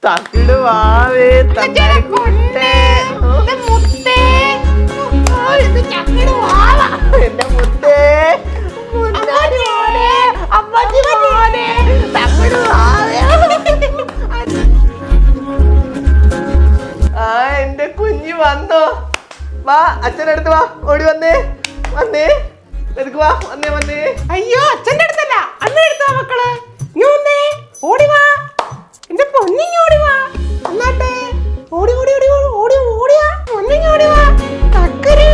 തക്കിടുവാവേ തക്കിടുവാവേ എന്റെ മുത്തേ ആ എന്റെ കുഞ്ഞു വന്നോ വാ അച്ഛനടുത്ത് വാ ഓടി വന്നേ വന്നേ എടുക്ക് വാ വന്നേ വന്നേ അയ്യോ അച്ഛന്റെ അടുത്തല്ല അമ്മ എടുത്താ മക്കള് ഓടി വാ എന്റെ പൊന്നിങ്ങ ഓടി വാ എന്നാട്ടെ ഓടി ഓടി ഓടി ഓടി ഓടിയാ പൊന്നിങ്ങ ഓടി വാ തക്കരേ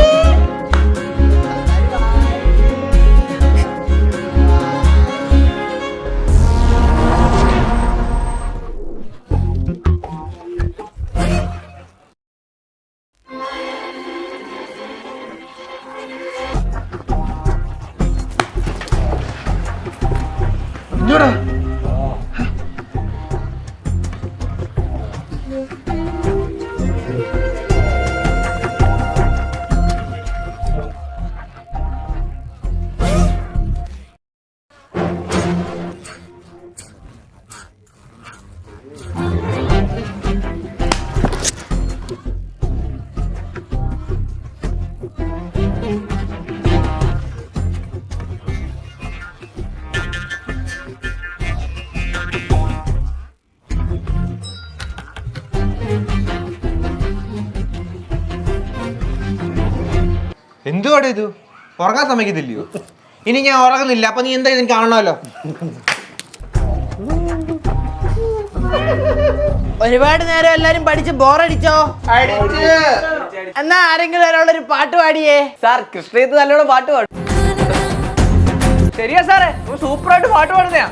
എന്തുവാടെ ഇത് ഉറങ്ങാൻ സമ്മതിക്കത്തില്ലയോ? ഇനി ഞാൻ ഉറങ്ങുന്നില്ല, അപ്പൊ നീ എന്താ ഇതിന് കാണണമല്ലോ. ഒരുപാട് നേരം എല്ലാരും പഠിച്ച് ബോറടിച്ചോ? എന്നാ ആരെങ്കിലും ഒരാളൊരു പാട്ട് പാടിയേ. സാർ കൃഷ്ണത്ത് നല്ലോണം പാട്ട് പാടും. ശരിയാ സാറേ, സൂപ്പറായിട്ട് പാട്ട് പാടുന്നയാ.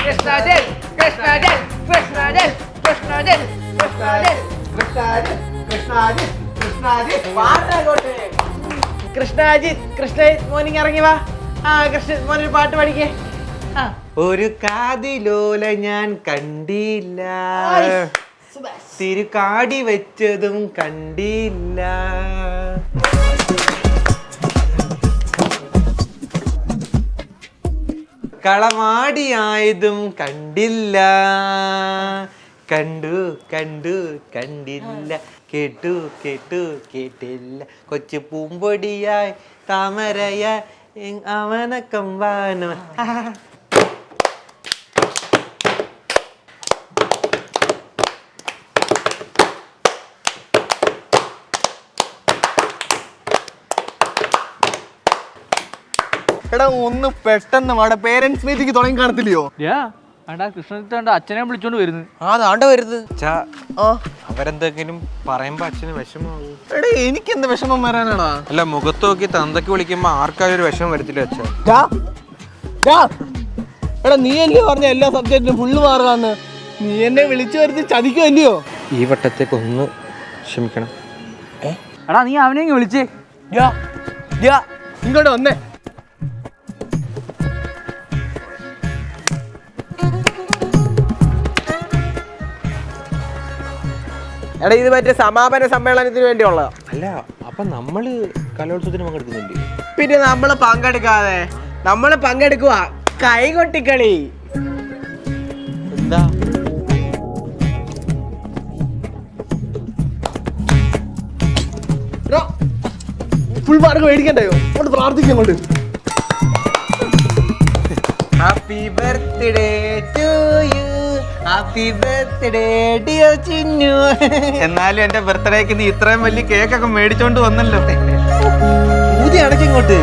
കൃഷ്ണാജൽ കൃഷ്ണാജൽ കൃഷ്ണാജൽ കൃഷ്ണാജൽ കൃഷ്ണാജൽ കൃഷ്ണാജൽ കൃഷ്ണാജൽ കൃഷ്ണാജിത്ത് കൃഷ്ണജിത്ത് മോർണിംഗ് ഇറങ്ങി വാ. ആ കൃഷ്ണ മോനൊരു പാട്ട് പാടിക്കേ. ഒരു കാതിലോല ഞാൻ കണ്ടില്ല, തിരുകാടി വെച്ചതും കണ്ടില്ല, കളമാടിയായതും കണ്ടില്ല, കണ്ടു കണ്ടു കണ്ടില്ല, കേട്ടു കേട്ടു കേട്ടില്ല, കൊച്ചു പൂമ്പൊടിയായി താമരയായി അവന കമ്പാന. എടാ ഒന്ന് പെട്ടെന്ന് വാടാ, പേരൻസ് മീറ്റിംഗ് തുടങ്ങി കാണത്തില്ലയോ? കൃഷ്ണജിത്ത് അച്ഛനെ വിളിച്ചോണ്ട് വരുന്നത്. അതാണ്ട് വരുന്നത്. അവരെന്തെങ്കിലും പറയുമ്പോ അച്ഛന് വിഷമാവും. എടാ എനിക്ക് എന്ത് വിഷമം വരാനാടാ? അല്ല, മുഖത്ത് നോക്കി തന്തയ്ക്ക് വിളിക്കുമ്പോ ആർക്കാരും ഒരു വിഷമം വരത്തില്ല അച്ഛാ. എടാ നീ അല്ലയോ പറഞ്ഞ എല്ലാ സബ്ജക്റ്റിനും ഫുള്ള് മാറുകയെന്ന്. നീ എന്നെ വിളിച്ചു വരുത്തി ചതിക്കുമല്ലയോ? ഈ വട്ടത്തേക്ക് ഒന്ന് ക്ഷമിക്കണം. എടാ നീ അവനെ വിളിച്ചേ. ഇങ്ങോട്ട് വന്നേ. എടാ ഇത് മറ്റേ സമാപന സമ്മേളനത്തിന് വേണ്ടിയുള്ള. അല്ല, അപ്പൊ നമ്മള് കലോത്സവത്തിന് പങ്കെടുക്കുന്നുണ്ട്. പിന്നെ നമ്മള് പങ്കെടുക്കാതെ നമ്മള് പങ്കെടുക്കുക കൈകൊട്ടിക്കളി. എന്താ ഫുൾ മാർക്ക് മേടിക്കണ്ടയോ? അങ്ങോട്ട് പ്രാർത്ഥിക്കാം കൊണ്ട്. Happy birthday to you, happy birthday dear Chinnu. എന്നാലും എന്റെ ബർത്ത്ഡേക്ക് നീ ഇത്രയും വലിയ കേക്കൊക്കെ മേടിച്ചോണ്ട് വന്നല്ലോ. ഊതി അടക്കിങ്ങോട്ട്.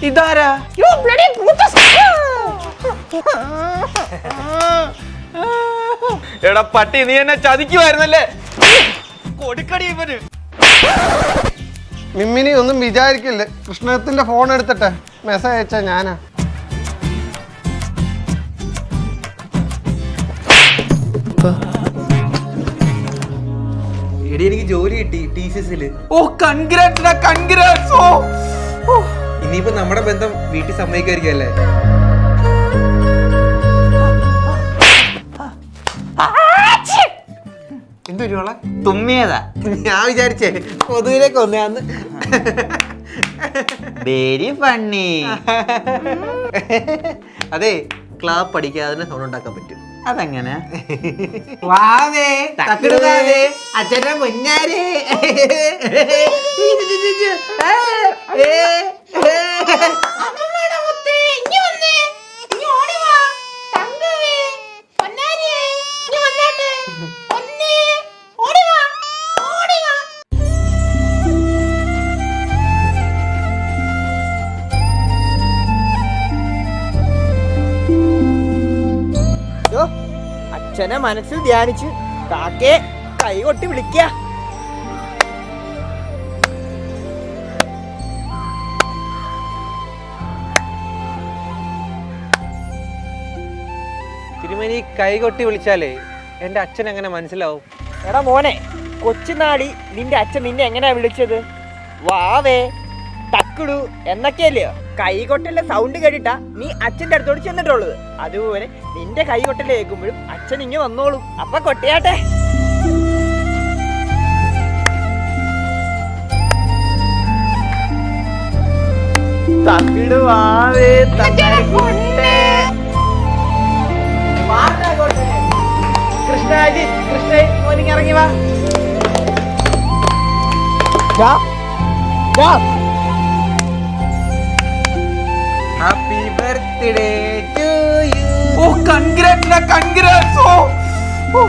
ഇതാരാ? എടാ പട്ടി, നീ എന്നെ ചതിക്കുമായിരുന്നല്ലേ? കൊടുക്കടി ഇവന്. മിമ്മിനി ഒന്നും വിചാരിക്കില്ലേ, കൃഷ്ണത്തിന്റെ ഫോൺ എടുത്തിട്ട് മെസ്സേജ് അയച്ചാ ഞാനാ. എടി എനിക്ക് ജോലി കിട്ടി TCS-ല്. ഓ കൺഗ്രാറ്റ്സ് കൺഗ്രാറ്റ്സ്. ഇനിയിപ്പോ നമ്മുടെ ബന്ധം വീട്ടിൽ സമ്മതിക്കായിരിക്കും അല്ലേ? എന്തൊരുവള തുമ്മിയതാ. ഞാൻ വിചാരിച്ചേ കൊതുകിലേക്ക് ഒന്നാന്ന്. Very funny. അതെ, ക്ലാപ്പ് അടിക്കാതെ തന്നെ സൗണ്ട് ഉണ്ടാക്കാൻ പറ്റും. അതെങ്ങനെ? വാവേ തക്കിടുവാവേ അച്ഛന്റെ മുന്നാരേ. അച്ഛനെ മനസ്സിൽ ധ്യാനിച്ച് കാക്കയെ കൈകൊട്ടി വിളിക്ക. തിരുമേനി കൈകൊട്ടി വിളിച്ചാലേ എന്റെ അച്ഛൻ എങ്ങനെ മനസ്സിലാവും? എടാ മോനെ, കൊച്ചുനാടി നിന്റെ അച്ഛൻ നിന്നെ എങ്ങനെയാ വിളിച്ചത്? വാവേ തക്കിടു എന്നൊക്കെയല്ലയോ? കൈകൊട്ടലിന്റെ സൗണ്ട് കേട്ടിട്ടാ നീ അച്ഛൻ്റെ അടുത്തോട് ചെന്നിട്ടുള്ളത്. അതുപോലെ നിന്റെ കൈകൊട്ടൽ കേൾക്കുമ്പോഴും അച്ഛൻ ഇങ്ങ് വന്നോളും. അപ്പൊ കൊട്ടിയാട്ടെ. തക്കിടുവാവേ കൃഷ്ണാജി കൃഷ്ണ മോനിങ് ഇറങ്ങി വാ. Happy birthday to you. ഓ കൺഗ്രാറ്റ്സ്. ഓ